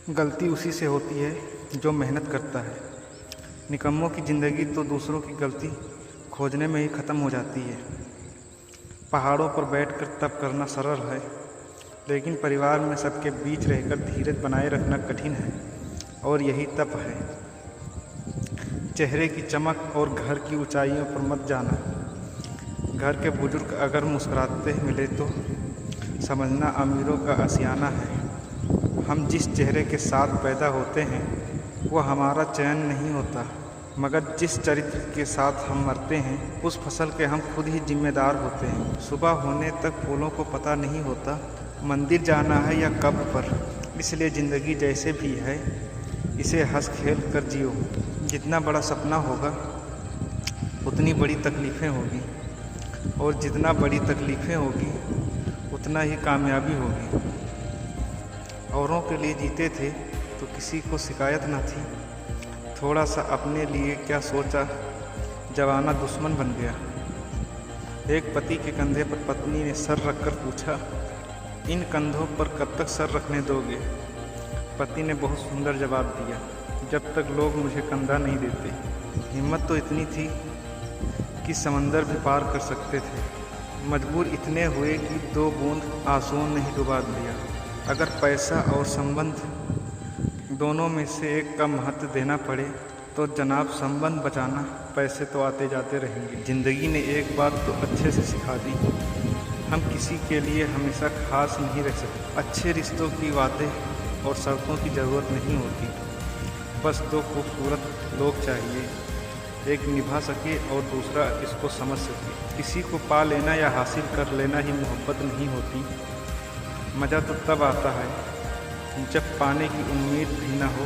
गलती उसी से होती है जो मेहनत करता है। निकम्मों की ज़िंदगी तो दूसरों की गलती खोजने में ही ख़त्म हो जाती है। पहाड़ों पर बैठकर तप करना सरल है, लेकिन परिवार में सबके बीच रहकर धीरज बनाए रखना कठिन है, और यही तप है। चेहरे की चमक और घर की ऊंचाइयों पर मत जाना। घर के बुजुर्ग अगर मुस्कुराते मिले तो समझना अमीरों का आशियाना है। हम जिस चेहरे के साथ पैदा होते हैं वो हमारा चयन नहीं होता, मगर जिस चरित्र के साथ हम मरते हैं उस फसल के हम खुद ही जिम्मेदार होते हैं। सुबह होने तक फूलों को पता नहीं होता मंदिर जाना है या कब पर, इसलिए ज़िंदगी जैसे भी है इसे हंस खेल कर जियो। जितना बड़ा सपना होगा उतनी बड़ी तकलीफ़ें होगी, और जितना बड़ी तकलीफ़ें होगी उतना ही कामयाबी होगी। औरों के लिए जीते थे तो किसी को शिकायत न थी, थोड़ा सा अपने लिए क्या सोचा, जवाना दुश्मन बन गया। एक पति के कंधे पर पत्नी ने सर रखकर पूछा, इन कंधों पर कब तक सर रखने दोगे? पति ने बहुत सुंदर जवाब दिया, जब तक लोग मुझे कंधा नहीं देते। हिम्मत तो इतनी थी कि समंदर भी पार कर सकते थे, मजबूर इतने हुए कि 2 बूंद आंसुओं ने ही डुबा दिया। अगर पैसा और संबंध दोनों में से एक का महत्व देना पड़े तो जनाब संबंध बचाना, पैसे तो आते जाते रहेंगे। ज़िंदगी ने एक बात तो अच्छे से सिखा दी, हम किसी के लिए हमेशा खास नहीं रह सकते। अच्छे रिश्तों की बातें और शर्तों की ज़रूरत नहीं होती, बस 2 खूबसूरत लोग चाहिए, एक निभा सके और दूसरा इसको समझ सके। किसी को पा लेना या हासिल कर लेना ही मोहब्बत नहीं होती। मज़ा तो तब आता है जब पाने की उम्मीद भी ना हो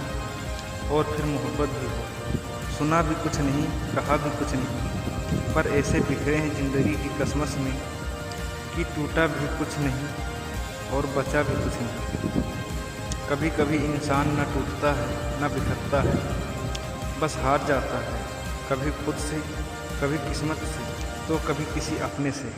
और फिर मोहब्बत भी हो। सुना भी कुछ नहीं, कहा भी कुछ नहीं, पर ऐसे बिखरे हैं ज़िंदगी की कसमस में कि टूटा भी कुछ नहीं और बचा भी कुछ नहीं। कभी कभी इंसान न टूटता है न बिखरता है, बस हार जाता है, कभी खुद से, कभी किस्मत से, तो कभी किसी अपने से।